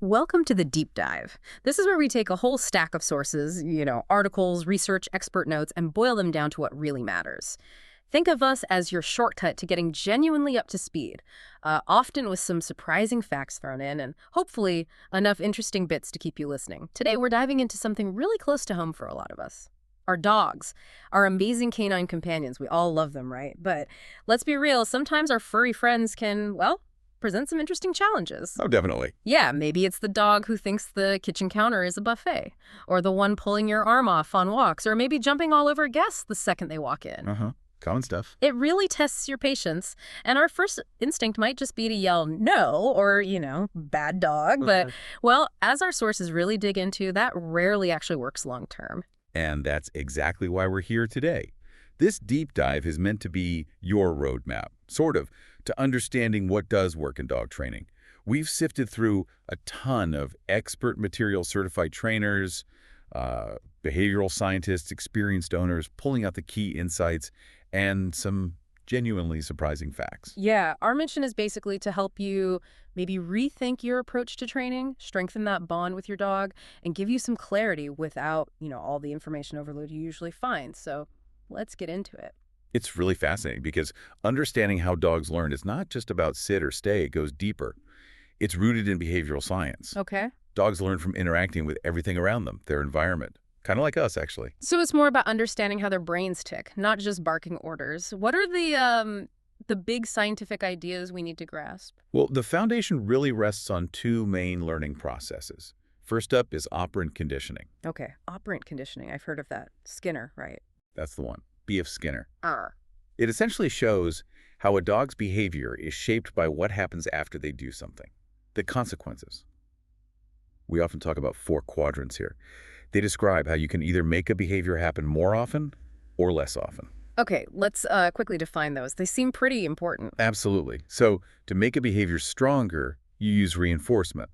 Welcome to the deep dive. This is where we take a whole stack of sources, articles, research, expert notes, and boil them down to what really matters. Think of us as your shortcut to getting genuinely up to speed, often with some surprising facts thrown in and hopefully enough interesting bits to keep you listening. Today, we're diving into something really close to home for a lot of us. Our dogs, our amazing canine companions. We all love them, right? But let's be real, sometimes our furry friends can, present some interesting challenges. Oh, definitely. Yeah, maybe it's the dog who thinks the kitchen counter is a buffet, or the one pulling your arm off on walks, or maybe jumping all over guests the second they walk in. Common stuff. It really tests your patience, and our first instinct might just be to yell no, or, bad dog, but, as our sources really dig into, that rarely actually works long term. And that's exactly why we're here today. This deep dive is meant to be your roadmap, sort of, to understanding what does work in dog training. We've sifted through a ton of expert material certified trainers, behavioral scientists, experienced owners, pulling out the key insights and some genuinely surprising facts. Yeah, our mission is basically to help you maybe rethink your approach to training, strengthen that bond with your dog, and give you some clarity without, all the information overload you usually find. So let's get into it. It's really fascinating because understanding how dogs learn is not just about sit or stay, it goes deeper. It's rooted in behavioral science. Okay. Dogs learn from interacting with everything around them, their environment. Kind of like us, actually. So it's more about understanding how their brains tick, not just barking orders. What are the big scientific ideas we need to grasp? Well, the foundation really rests on two main learning processes. First up is operant conditioning. Okay, operant conditioning. I've heard of that. Skinner, right? That's the one. B.F. Skinner. Ah. It essentially shows how a dog's behavior is shaped by what happens after they do something. The consequences. We often talk about 4 quadrants here. They describe how you can either make a behavior happen more often or less often. Okay, let's quickly define those. They seem pretty important. Absolutely. So to make a behavior stronger, you use reinforcement.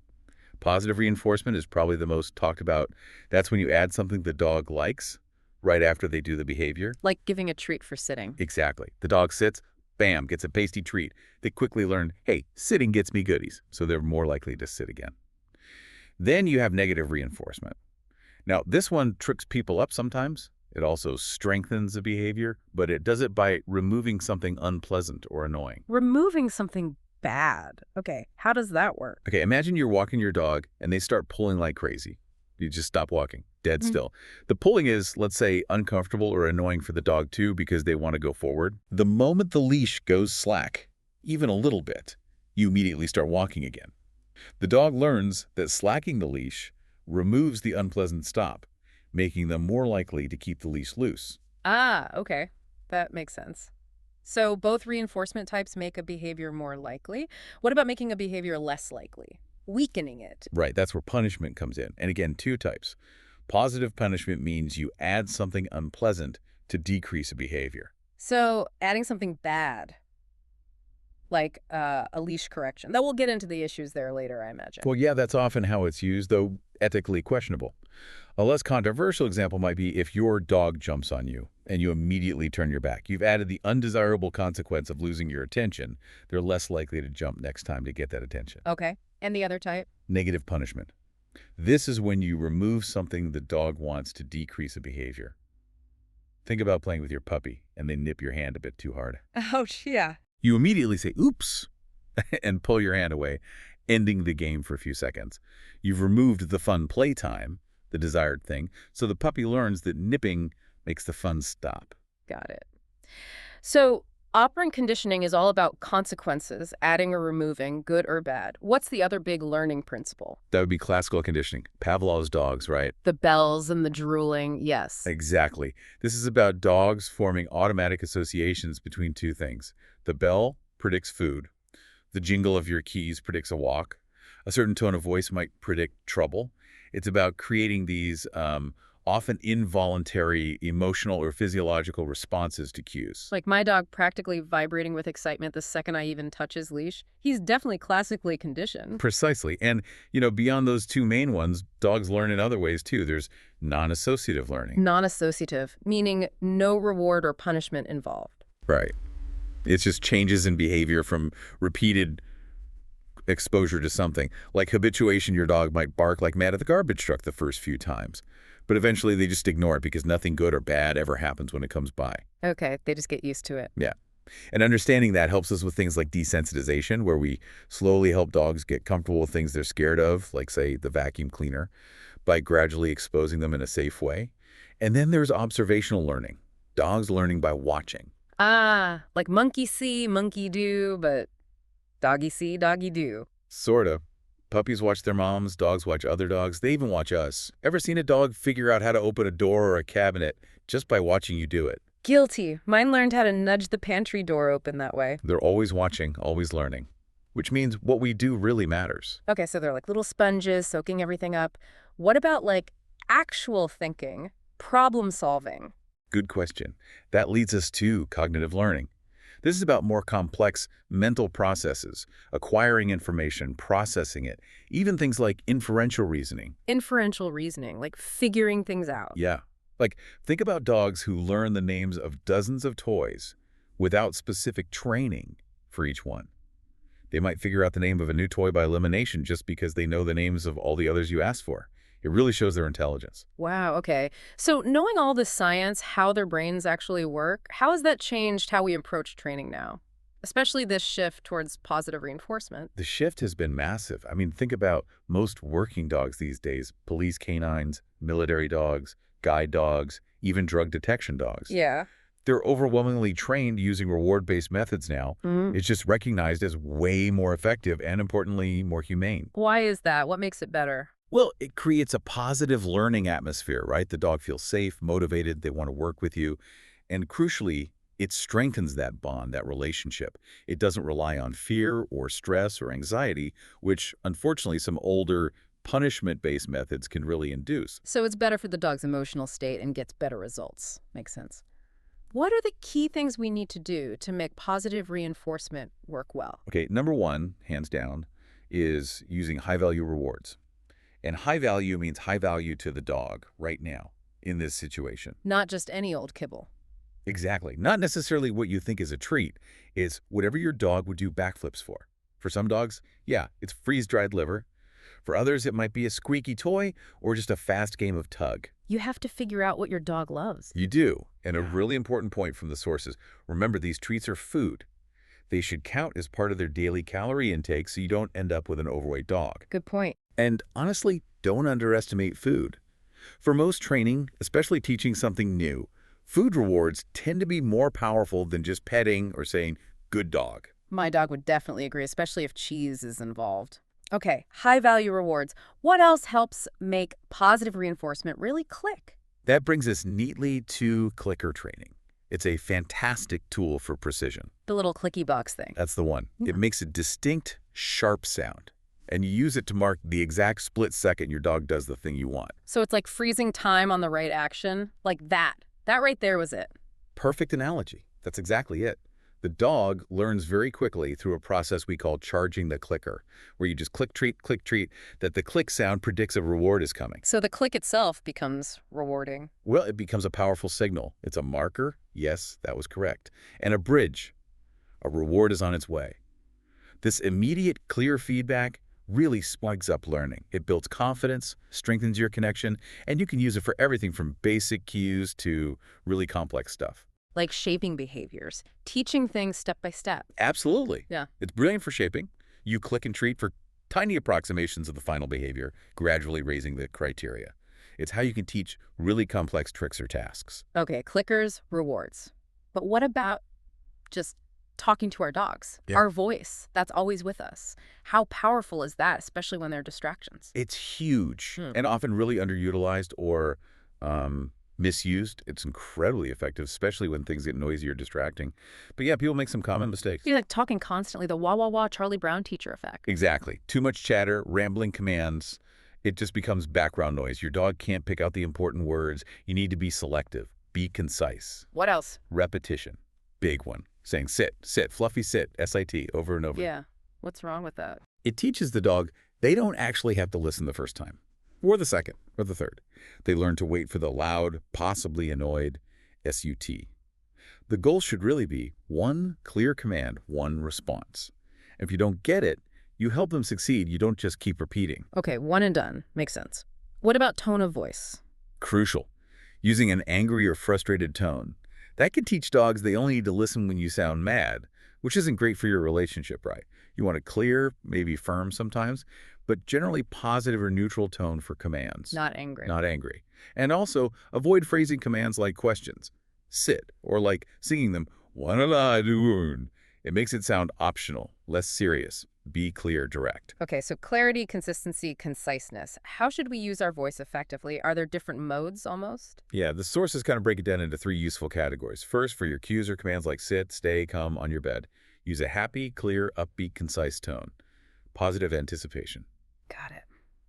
Positive reinforcement is probably the most talked about. That's when you add something the dog likes right after they do the behavior. Like giving a treat for sitting. Exactly. The dog sits, bam, gets a tasty treat. They quickly learn, hey, sitting gets me goodies, so they're more likely to sit again. Then you have negative reinforcement. Now, this one tricks people up sometimes. It also strengthens the behavior, but it does it by removing something unpleasant or annoying. Removing something bad. Okay, how does that work? Okay, imagine you're walking your dog and they start pulling like crazy. You just stop walking, dead still. The pulling is, let's say, uncomfortable or annoying for the dog too because they want to go forward. The moment the leash goes slack, even a little bit, you immediately start walking again. The dog learns that slacking the leash removes the unpleasant stop, making them more likely to keep the leash loose. Ah, okay. That makes sense. So both reinforcement types make a behavior more likely. What about making a behavior less likely? Weakening it. Right, that's where punishment comes in. And again, 2 types. Positive punishment means you add something unpleasant to decrease a behavior. So adding something bad, like a leash correction. That we'll get into the issues there later, I imagine. Well, yeah, that's often how it's used, though ethically questionable. A less controversial example might be if your dog jumps on you and you immediately turn your back. You've added the undesirable consequence of losing your attention. They're less likely to jump next time to get that attention. Okay. And the other type? Negative punishment. This is when you remove something the dog wants to decrease a behavior. Think about playing with your puppy and they nip your hand a bit too hard. Ouch, yeah. You immediately say, oops, and pull your hand away, ending the game for a few seconds. You've removed the fun playtime, the desired thing, so the puppy learns that nipping makes the fun stop. Got it. So operant conditioning is all about consequences, adding or removing, good or bad. What's the other big learning principle? That would be classical conditioning. Pavlov's dogs, right? The bells and the drooling, yes. Exactly. This is about dogs forming automatic associations between 2 things. The bell predicts food. The jingle of your keys predicts a walk. A certain tone of voice might predict trouble. It's about creating these often involuntary emotional or physiological responses to cues. Like my dog practically vibrating with excitement the second I even touch his leash. He's definitely classically conditioned. Precisely. And, beyond those 2 main ones, dogs learn in other ways too. There's non-associative learning. Non-associative, meaning no reward or punishment involved. Right. It's just changes in behavior from repeated exposure to something. Like habituation, your dog might bark like mad at the garbage truck the first few times. But eventually they just ignore it because nothing good or bad ever happens when it comes by. Okay, they just get used to it. Yeah. And understanding that helps us with things like desensitization, where we slowly help dogs get comfortable with things they're scared of, like, say, the vacuum cleaner, by gradually exposing them in a safe way. And then there's observational learning, dogs learning by watching. Ah, like monkey see, monkey do, but doggy see, doggy do. Sort of. Puppies watch their moms, dogs watch other dogs, they even watch us. Ever seen a dog figure out how to open a door or a cabinet just by watching you do it? Guilty. Mine learned how to nudge the pantry door open that way. They're always watching, always learning, which means what we do really matters. Okay, so they're like little sponges soaking everything up. What about like actual thinking, problem solving? Good question. That leads us to cognitive learning. This is about more complex mental processes, acquiring information, processing it, even things like inferential reasoning. Inferential reasoning, like figuring things out. Yeah. Like, think about dogs who learn the names of dozens of toys without specific training for each one. They might figure out the name of a new toy by elimination just because they know the names of all the others you asked for. It really shows their intelligence. Wow, okay. So knowing all this science, how their brains actually work, how has that changed how we approach training now? Especially this shift towards positive reinforcement. The shift has been massive. I mean, think about most working dogs these days, police canines, military dogs, guide dogs, even drug detection dogs. Yeah. They're overwhelmingly trained using reward-based methods now. It's just recognized as way more effective and, importantly, more humane. Why is that? What makes it better? Well, it creates a positive learning atmosphere, right? The dog feels safe, motivated, they want to work with you. And crucially, it strengthens that bond, that relationship. It doesn't rely on fear or stress or anxiety, which, unfortunately, some older punishment-based methods can really induce. So it's better for the dog's emotional state and gets better results. Makes sense. What are the key things we need to do to make positive reinforcement work well? Okay, number one, hands down, is using high-value rewards. And high value means high value to the dog right now in this situation. Not just any old kibble. Exactly. Not necessarily what you think is a treat. It's whatever your dog would do backflips for. For some dogs, yeah, it's freeze-dried liver. For others, it might be a squeaky toy or just a fast game of tug. You have to figure out what your dog loves. You do. And a really important point from the sources, remember these treats are food. They should count as part of their daily calorie intake so you don't end up with an overweight dog. Good point. And honestly, don't underestimate food. For most training, especially teaching something new, food rewards tend to be more powerful than just petting or saying, good dog. My dog would definitely agree, especially if cheese is involved. Okay, high-value rewards. What else helps make positive reinforcement really click? That brings us neatly to clicker training. It's a fantastic tool for precision. The little clicky box thing. That's the one. It makes a distinct, sharp sound. And you use it to mark the exact split second your dog does the thing you want. So it's like freezing time on the right action? Like that. That right there was it. Perfect analogy. That's exactly it. The dog learns very quickly through a process we call charging the clicker, where you just click, treat, that the click sound predicts a reward is coming. So the click itself becomes rewarding. Well, it becomes a powerful signal. It's a marker. Yes, that was correct. And a bridge. A reward is on its way. This immediate, clear feedback really spikes up learning. It builds confidence, strengthens your connection, and you can use it for everything from basic cues to really complex stuff. Like shaping behaviors, teaching things step by step. Absolutely. Yeah. It's brilliant for shaping. You click and treat for tiny approximations of the final behavior, gradually raising the criteria. It's how you can teach really complex tricks or tasks. Okay, clickers, rewards. But what about just talking to our dogs? Yeah. Our voice, that's always with us. How powerful is that, especially when there are distractions? It's huge and often really underutilized or misused. It's incredibly effective, especially when things get noisy or distracting. But yeah, people make some common mistakes. You're like talking constantly, the wah, wah, wah, Charlie Brown teacher effect. Exactly. Too much chatter, rambling commands. It just becomes background noise. Your dog can't pick out the important words. You need to be selective. Be concise. What else? Repetition. Big one. Saying sit, sit, fluffy sit, S-I-T, over and over. Yeah. What's wrong with that? It teaches the dog they don't actually have to listen the first time, or the second, or the third. They learn to wait for the loud, possibly annoyed, S-U-T. The goal should really be one clear command, one response. If you don't get it, You help them succeed, you don't just keep repeating. Okay, one and done. Makes sense. What about tone of voice? Crucial. Using an angry or frustrated tone. That can teach dogs they only need to listen when you sound mad, which isn't great for your relationship, right? You want a clear, maybe firm sometimes, but generally positive or neutral tone for commands. Not angry. Not angry. And also, avoid phrasing commands like questions. Sit, or like singing them, "What'll I do?" It makes it sound optional, less serious. Be clear, direct. Okay, so clarity, consistency, conciseness. How should we use our voice effectively? Are there different modes almost? Yeah, the sources kind of break it down into 3 useful categories. First, for your cues or commands like sit, stay, come, on your bed, use a happy, clear, upbeat, concise tone. Positive anticipation. Got it.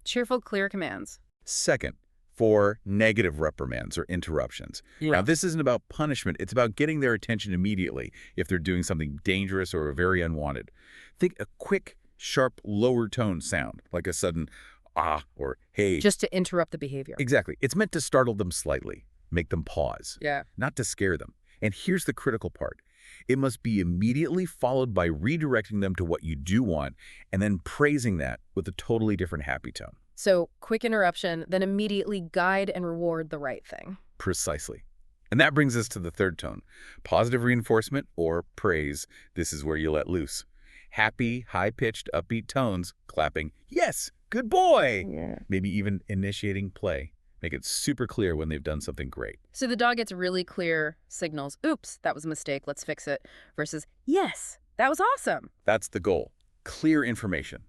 Cheerful, clear commands. Second, for negative reprimands or interruptions. Now, this isn't about punishment. It's about getting their attention immediately if they're doing something dangerous or very unwanted. Think a quick, sharp, lower tone sound, like a sudden ah or hey. Just to interrupt the behavior. Exactly. It's meant to startle them slightly, make them pause, Yeah. not to scare them. And here's the critical part. It must be immediately followed by redirecting them to what you do want and then praising that with a totally different happy tone. So, quick interruption, then immediately guide and reward the right thing. Precisely. And that brings us to the third tone. Positive reinforcement or praise. This is where you let loose. Happy, high-pitched, upbeat tones, clapping, yes, good boy. Yeah. Maybe even initiating play. Make it super clear when they've done something great. So the dog gets really clear signals. Oops, that was a mistake. Let's fix it. Versus, yes, that was awesome. That's the goal. Clear information.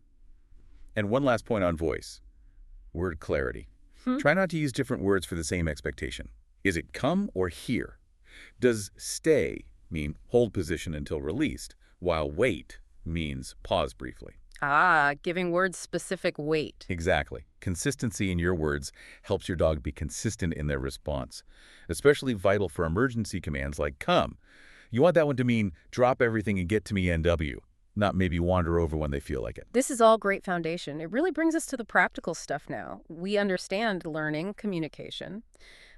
And one last point on voice. Word clarity. Try not to use different words for the same expectation. Is it come or here? Does stay mean hold position until released, while wait means pause briefly? Ah, giving words specific weight. Exactly. Consistency in your words helps your dog be consistent in their response, especially vital for emergency commands like come. You want that one to mean drop everything and get to me NW, not maybe wander over when they feel like it. This is all great foundation. It really brings us to the practical stuff now. We understand learning, communication.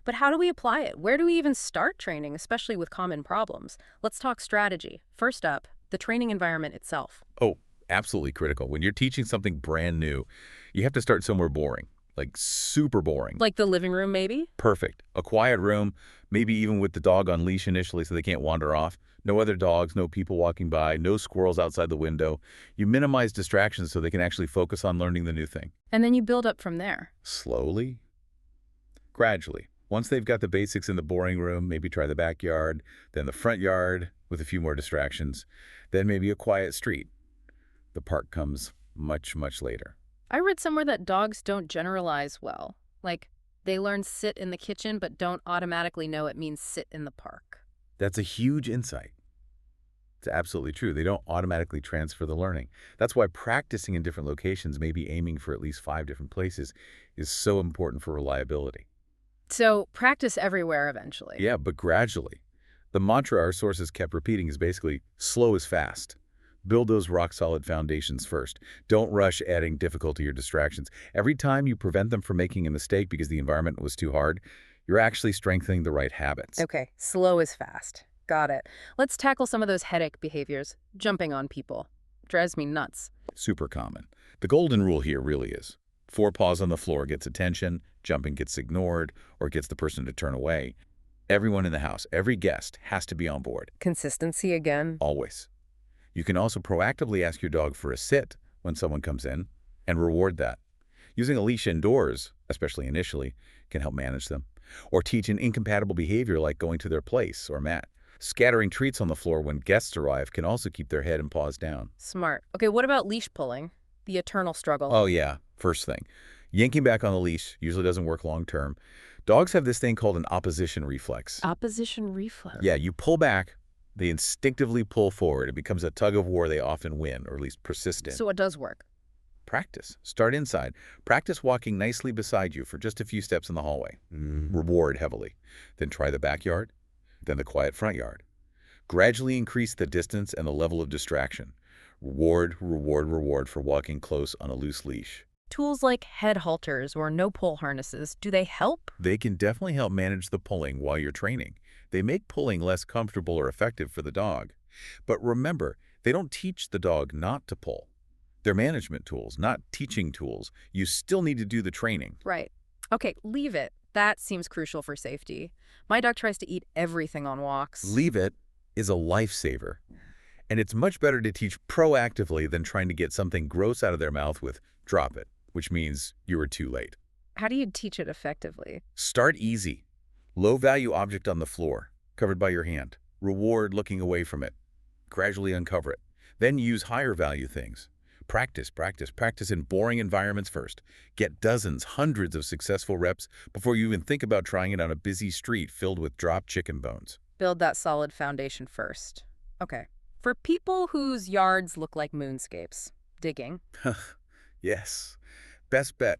But how do we apply it? Where do we even start training, especially with common problems? Let's talk strategy. First up, the training environment itself. Oh, absolutely critical. When you're teaching something brand new, you have to start somewhere boring, like super boring. Like the living room, maybe? Perfect. A quiet room, maybe even with the dog on leash initially so they can't wander off. No other dogs, no people walking by, no squirrels outside the window. You minimize distractions so they can actually focus on learning the new thing. And then you build up from there. Slowly, gradually. Once they've got the basics in the boring room, maybe try the backyard, then the front yard with a few more distractions, then maybe a quiet street. The park comes much, much later. I read somewhere that dogs don't generalize well. Like, they learn sit in the kitchen but don't automatically know it means sit in the park. That's a huge insight. It's absolutely true. They don't automatically transfer the learning. That's why practicing in different locations, maybe aiming for at least 5 different places, is so important for reliability. So, practice everywhere eventually. Yeah, but gradually. The mantra our sources kept repeating is basically slow is fast. Build those rock-solid foundations first. Don't rush adding difficulty or distractions. Every time you prevent them from making a mistake because the environment was too hard, you're actually strengthening the right habits. Okay, slow is fast. Got it. Let's tackle some of those headache behaviors. Jumping on people. Drives me nuts. Super common. The golden rule here really is 4 paws on the floor gets attention, jumping gets ignored, or gets the person to turn away. Everyone in the house, every guest, has to be on board. Consistency again. Always. You can also proactively ask your dog for a sit when someone comes in and reward that. Using a leash indoors, especially initially, can help manage them. Or teach an incompatible behavior like going to their place or mat. Scattering treats on the floor when guests arrive can also keep their head and paws down. Smart. Okay, what about leash pulling? The eternal struggle. Oh yeah, first thing. Yanking back on the leash usually doesn't work long term. Dogs have this thing called an opposition reflex. Opposition reflex. Yeah, you pull back, they instinctively pull forward. It becomes a tug of war they often win, or at least persist in. So it does work. Practice. Start inside. Practice walking nicely beside you for just a few steps in the hallway. Reward heavily. Then try the backyard, then the quiet front yard. Gradually increase the distance and the level of distraction. Reward, reward, reward for walking close on a loose leash. Tools like head halters or no-pull harnesses, do they help? They can definitely help manage the pulling while you're training. They make pulling less comfortable or effective for the dog. But remember, they don't teach the dog not to pull. They're management tools, not teaching tools. You still need to do the training. Right. Okay, leave it. That seems crucial for safety. My dog tries to eat everything on walks. Leave it is a lifesaver. And it's much better to teach proactively than trying to get something gross out of their mouth with drop it, which means you were too late. How do you teach it effectively? Start easy. Low-value object on the floor, covered by your hand. Reward looking away from it. Gradually uncover it. Then use higher-value things. Practice, practice, practice in boring environments first. Get dozens, hundreds of successful reps before you even think about trying it on a busy street filled with dropped chicken bones. Build that solid foundation first. Okay. For people whose yards look like moonscapes, digging. Yes. Best bet.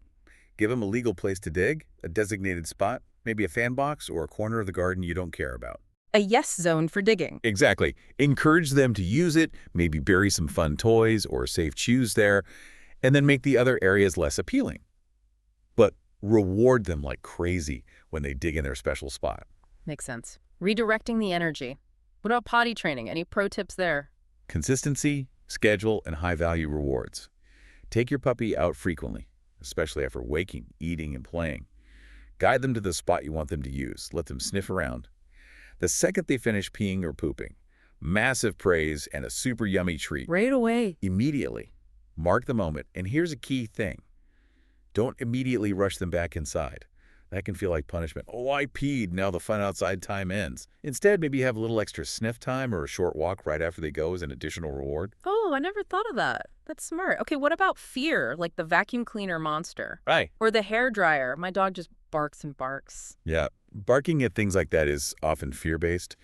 Give them a legal place to dig, a designated spot, maybe a fan box or a corner of the garden you don't care about. A yes zone for digging. Exactly. Encourage them to use it, maybe bury some fun toys or safe chews there, and then make the other areas less appealing. But reward them like crazy when they dig in their special spot. Makes sense. Redirecting the energy. What about potty training? Any pro tips there? Consistency, schedule, and high-value rewards. Take your puppy out frequently, especially after waking, eating, and playing. Guide them to the spot you want them to use. Let them sniff around. The second they finish peeing or pooping, massive praise and a super yummy treat. Right away. Immediately. Mark the moment. And here's a key thing. Don't immediately rush them back inside. That can feel like punishment. Oh, I peed. Now the fun outside time ends. Instead, maybe have a little extra sniff time or a short walk right after they go as an additional reward. Oh, I never thought of that. That's smart. Okay, what about fear, like the vacuum cleaner monster? Right. Or the hair dryer? My dog just barks and barks. Yeah. Barking at things like that is often fear-based.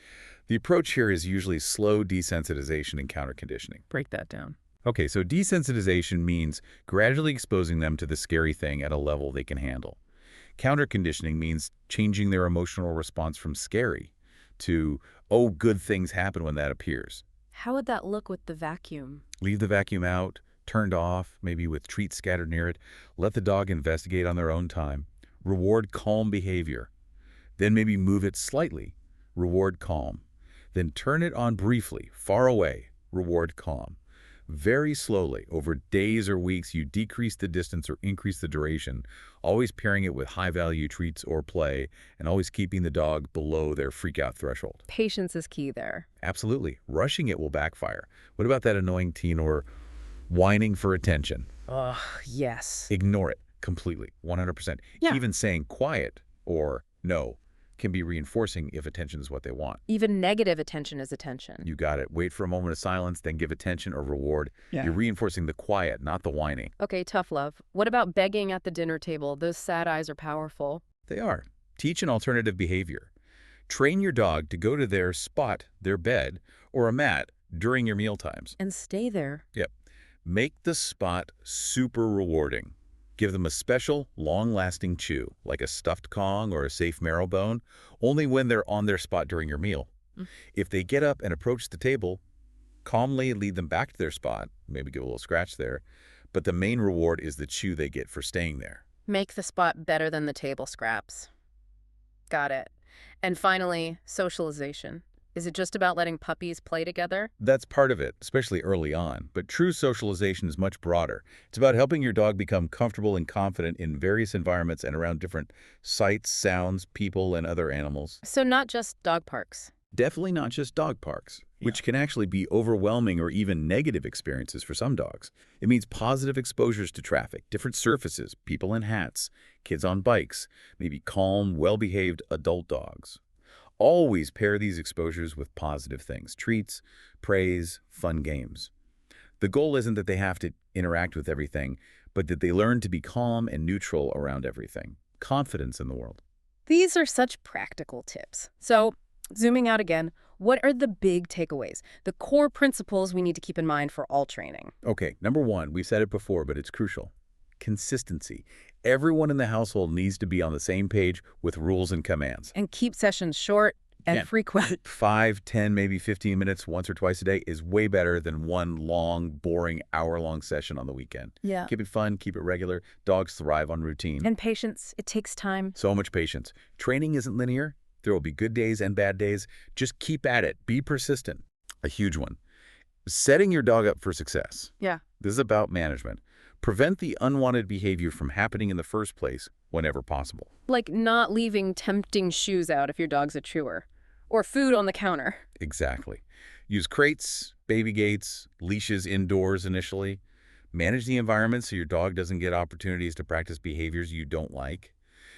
The approach here is usually slow desensitization and counter-conditioning. Break that down. Okay, so desensitization means gradually exposing them to the scary thing at a level they can handle. Counter-conditioning means changing their emotional response from scary to, oh, good things happen when that appears. How would that look with the vacuum? Leave the vacuum out, turned off, maybe with treats scattered near it. Let the dog investigate on their own time. Reward calm behavior. Then maybe move it slightly. Reward calm. Then turn it on briefly, far away. Reward calm. Very slowly, over days or weeks, you decrease the distance or increase the duration, always pairing it with high-value treats or play, and always keeping the dog below their freak-out threshold. Patience is key there. Absolutely. Rushing it will backfire. What about that annoying teen or whining for attention? Ugh, yes. Ignore it completely, 100%. Yeah. Even saying quiet or no can be reinforcing if attention is what they want. Even negative attention is attention. You got it. Wait for a moment of silence, then give attention or reward. Yeah. You're reinforcing the quiet, not the whining. Okay, tough love. What about begging at the dinner table? Those sad eyes are powerful. They are. Teach an alternative behavior. Train your dog to go to their spot, their bed, or a mat during your meal times. And stay there. Yep. Make the spot super rewarding. Give them a special, long-lasting chew, like a stuffed Kong or a safe marrow bone, only when they're on their spot during your meal. If they get up and approach the table, calmly lead them back to their spot, maybe give a little scratch there, but the main reward is the chew they get for staying there. Make the spot better than the table scraps. Got it. And finally, socialization. Is it just about letting puppies play together? That's part of it, especially early on, but true socialization is much broader. It's about helping your dog become comfortable and confident in various environments and around different sights, sounds, people, and other animals. So not just dog parks. Definitely not just dog parks, which can actually be overwhelming or even negative experiences for some dogs. It means positive exposures to traffic, different surfaces, people in hats, kids on bikes, maybe calm, well-behaved adult dogs. Always pair these exposures with positive things, treats, praise, fun games. The goal isn't that they have to interact with everything, but that they learn to be calm and neutral around everything. Confidence in the world. These are such practical tips. So, zooming out again, what are the big takeaways, the core principles we need to keep in mind for all training? Okay, number one, we said it before, but it's crucial. Consistency. Everyone in the household needs to be on the same page with rules and commands. And keep sessions short and frequent. 5, 10, maybe 15 minutes once or twice a day is way better than one long, boring, hour-long session on the weekend. Yeah. Keep it fun, keep it regular. Dogs thrive on routine. And patience. It takes time. So much patience. Training isn't linear. There will be good days and bad days. Just keep at it. Be persistent. A huge one. Setting your dog up for success. Yeah. This is about management. Prevent the unwanted behavior from happening in the first place whenever possible. Like not leaving tempting shoes out if your dog's a chewer. Or food on the counter. Exactly. Use crates, baby gates, leashes indoors initially. Manage the environment so your dog doesn't get opportunities to practice behaviors you don't like.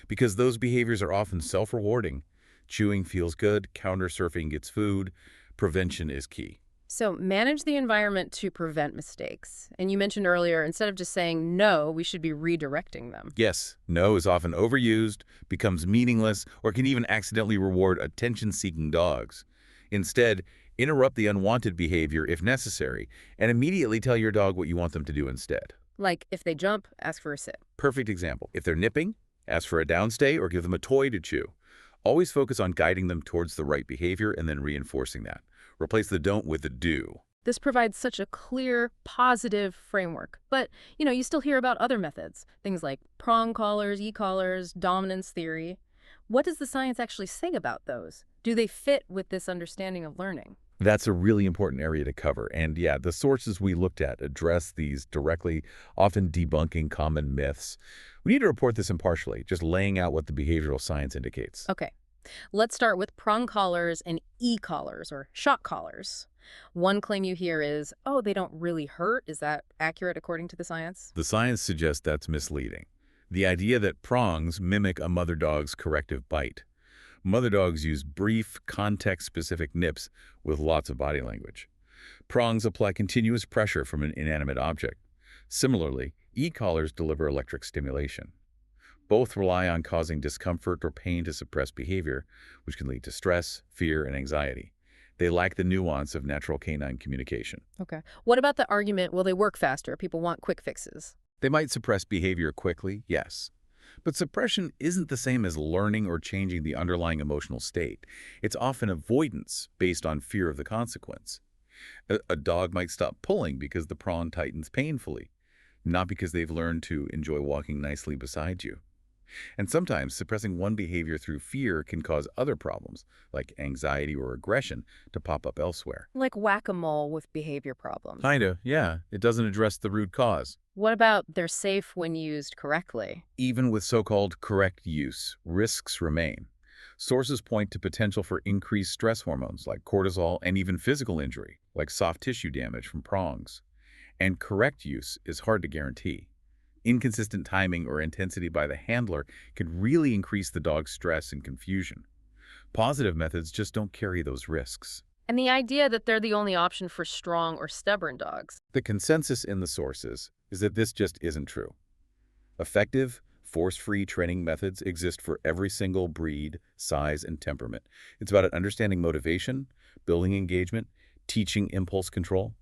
Because those behaviors are often self-rewarding. Chewing feels good, counter surfing gets food. Prevention is key. So manage the environment to prevent mistakes. And you mentioned earlier, instead of just saying no, we should be redirecting them. Yes, no is often overused, becomes meaningless, or can even accidentally reward attention-seeking dogs. Instead, interrupt the unwanted behavior if necessary, and immediately tell your dog what you want them to do instead. Like if they jump, ask for a sit. Perfect example. If they're nipping, ask for a downstay or give them a toy to chew. Always focus on guiding them towards the right behavior and then reinforcing that. Replace the don't with the do. This provides such a clear, positive framework. But, you still hear about other methods, things like prong collars, e-collars, dominance theory. What does the science actually say about those? Do they fit with this understanding of learning? That's a really important area to cover. And yeah, the sources we looked at address these directly, often debunking common myths. We need to report this impartially, just laying out what the behavioral science indicates. Okay. Let's start with prong collars and e-collars, or shock collars. One claim you hear is, oh, they don't really hurt. Is that accurate according to the science? The science suggests that's misleading. The idea that prongs mimic a mother dog's corrective bite. Mother dogs use brief, context-specific nips with lots of body language. Prongs apply continuous pressure from an inanimate object. Similarly, e-collars deliver electric stimulation. Both rely on causing discomfort or pain to suppress behavior, which can lead to stress, fear, and anxiety. They lack the nuance of natural canine communication. Okay. What about the argument, will they work faster? People want quick fixes. They might suppress behavior quickly, yes. But suppression isn't the same as learning or changing the underlying emotional state. It's often avoidance based on fear of the consequence. A dog might stop pulling because the prong tightens painfully, not because they've learned to enjoy walking nicely beside you. And sometimes suppressing one behavior through fear can cause other problems, like anxiety or aggression, to pop up elsewhere. Like whack-a-mole with behavior problems. Kinda, yeah. It doesn't address the root cause. What about they're safe when used correctly? Even with so-called correct use, risks remain. Sources point to potential for increased stress hormones like cortisol and even physical injury, like soft tissue damage from prongs. And correct use is hard to guarantee. Inconsistent timing or intensity by the handler can really increase the dog's stress and confusion. Positive methods just don't carry those risks. And the idea that they're the only option for strong or stubborn dogs. The consensus in the sources is that this just isn't true. Effective, force-free training methods exist for every single breed, size, and temperament. It's about understanding motivation, building engagement, teaching impulse control.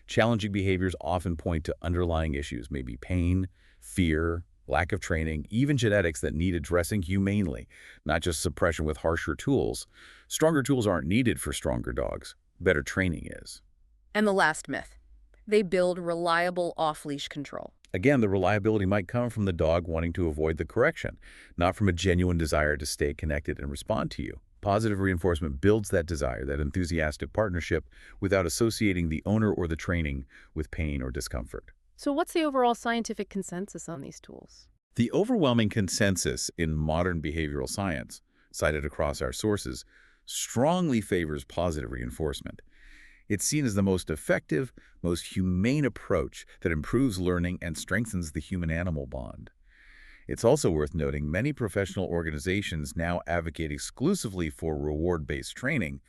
Challenging behaviors often point to underlying issues, maybe pain, fear, lack of training, even genetics that need addressing humanely, not just suppression with harsher tools. Stronger tools aren't needed for stronger dogs. Better training is. And the last myth. They build reliable off-leash control. Again, the reliability might come from the dog wanting to avoid the correction, not from a genuine desire to stay connected and respond to you. Positive reinforcement builds that desire, that enthusiastic partnership, without associating the owner or the training with pain or discomfort. So what's the overall scientific consensus on these tools? The overwhelming consensus in modern behavioral science, cited across our sources, strongly favors positive reinforcement. It's seen as the most effective, most humane approach that improves learning and strengthens the human-animal bond. It's also worth noting many professional organizations now advocate exclusively for reward-based training,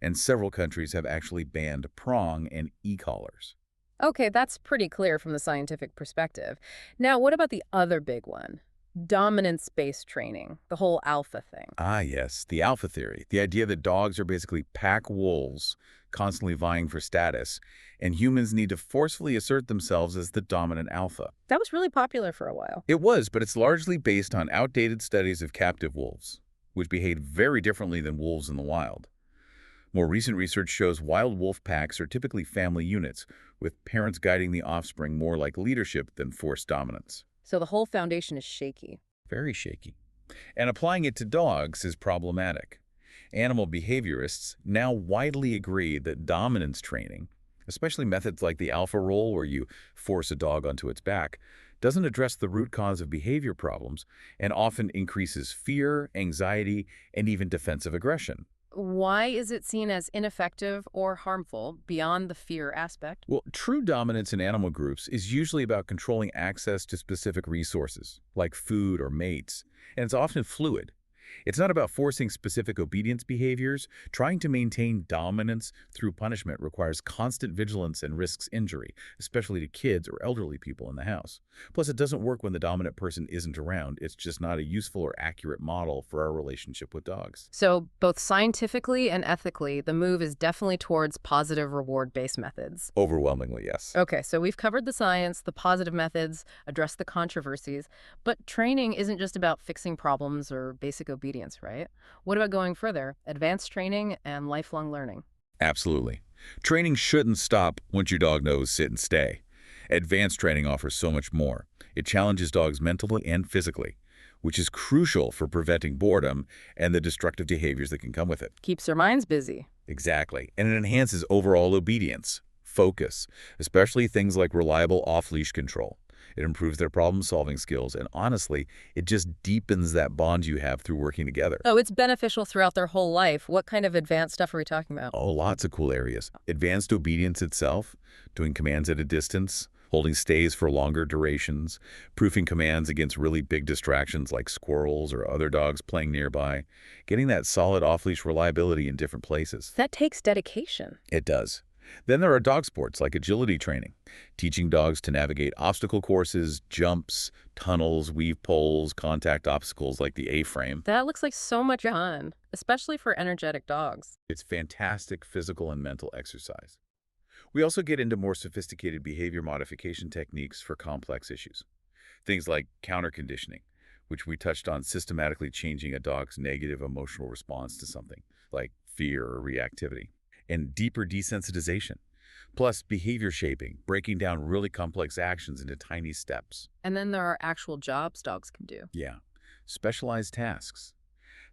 and several countries have actually banned prong and e-collars. Okay, that's pretty clear from the scientific perspective. Now, what about the other big one? Dominance-based training, the whole alpha thing. Ah, yes, the alpha theory. The idea that dogs are basically pack wolves, constantly vying for status, and humans need to forcefully assert themselves as the dominant alpha. That was really popular for a while. It was, but it's largely based on outdated studies of captive wolves, which behave very differently than wolves in the wild. More recent research shows wild wolf packs are typically family units, with parents guiding the offspring more like leadership than forced dominance. So the whole foundation is shaky. Very shaky. And applying it to dogs is problematic. Animal behaviorists now widely agree that dominance training, Especially methods like the alpha roll, where you force a dog onto its back, doesn't address the root cause of behavior problems and often increases fear, anxiety, and even defensive aggression. Why is it seen as ineffective or harmful beyond the fear aspect? Well, true dominance in animal groups is usually about controlling access to specific resources, like food or mates, and it's often fluid. It's not about forcing specific obedience behaviors. Trying to maintain dominance through punishment requires constant vigilance and risks injury, especially to kids or elderly people in the house. Plus, it doesn't work when the dominant person isn't around. It's just not a useful or accurate model for our relationship with dogs. So, both scientifically and ethically, the move is definitely towards positive reward-based methods. Overwhelmingly, yes. Okay, so we've covered the science, the positive methods, addressed the controversies, but training isn't just about fixing problems or basic obedience, right? What about going further, advanced training and lifelong learning? Absolutely. Training shouldn't stop once your dog knows sit and stay. Advanced training offers so much more. It challenges dogs mentally and physically, which is crucial for preventing boredom and the destructive behaviors that can come with it. Keeps their minds busy. Exactly. And it enhances overall obedience, focus, especially things like reliable off-leash control. It improves their problem-solving skills, and honestly, it just deepens that bond you have through working together. Oh, it's beneficial throughout their whole life. What kind of advanced stuff are we talking about? Oh, lots of cool areas. Advanced obedience itself, doing commands at a distance, holding stays for longer durations, proofing commands against really big distractions like squirrels or other dogs playing nearby, getting that solid off-leash reliability in different places. That takes dedication. It does. Then there are dog sports like agility training, teaching dogs to navigate obstacle courses, jumps, tunnels, weave poles, contact obstacles like the A-frame. That looks like so much fun, especially for energetic dogs. It's fantastic physical and mental exercise. We also get into more sophisticated behavior modification techniques for complex issues. Things like counter-conditioning, which we touched on, systematically changing a dog's negative emotional response to something, like fear or reactivity, and deeper desensitization. Plus, behavior shaping, breaking down really complex actions into tiny steps. And then there are actual jobs dogs can do. Yeah. Specialized tasks.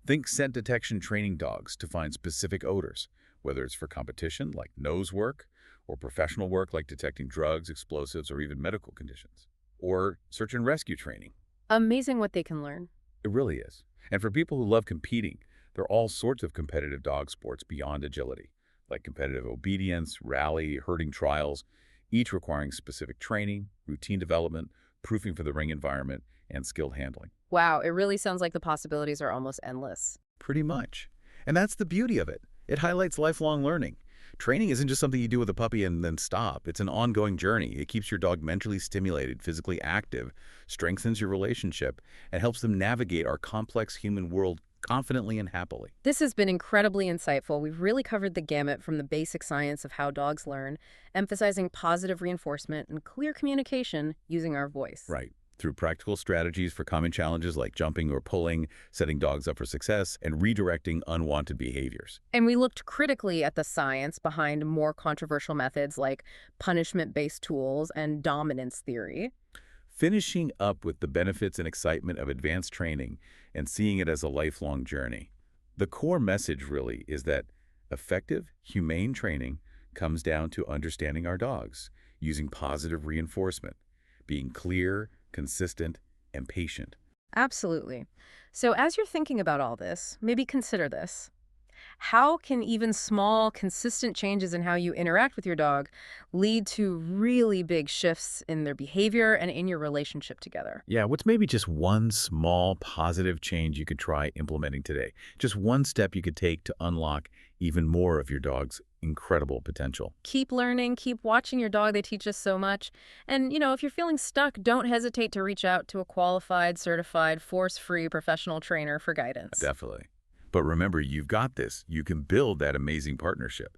Think scent detection training dogs to find specific odors, whether it's for competition, like nose work, or professional work like detecting drugs, explosives, or even medical conditions. Or search and rescue training. Amazing what they can learn. It really is. And for people who love competing, there are all sorts of competitive dog sports beyond agility, like competitive obedience, rally, herding trials, each requiring specific training, routine development, proofing for the ring environment, and skilled handling. Wow, it really sounds like the possibilities are almost endless. Pretty much. And that's the beauty of it. It highlights lifelong learning. Training isn't just something you do with a puppy and then stop. It's an ongoing journey. It keeps your dog mentally stimulated, physically active, strengthens your relationship, and helps them navigate our complex human world confidently and happily. This has been incredibly insightful. We've really covered the gamut from the basic science of how dogs learn, emphasizing positive reinforcement and clear communication using our voice. Right. Through practical strategies for common challenges like jumping or pulling, setting dogs up for success, and redirecting unwanted behaviors. And we looked critically at the science behind more controversial methods like punishment-based tools and dominance theory. Finishing up with the benefits and excitement of advanced training and seeing it as a lifelong journey. The core message really is that effective, humane training comes down to understanding our dogs, using positive reinforcement, being clear, consistent, and patient. Absolutely. So as you're thinking about all this, maybe consider this. How can even small, consistent changes in how you interact with your dog lead to really big shifts in their behavior and in your relationship together? Yeah, what's maybe just one small positive change you could try implementing today? Just one step you could take to unlock even more of your dog's incredible potential. Keep learning, keep watching your dog. They teach us so much. And, if you're feeling stuck, don't hesitate to reach out to a qualified, certified, force-free professional trainer for guidance. Definitely. But remember, you've got this. You can build that amazing partnership.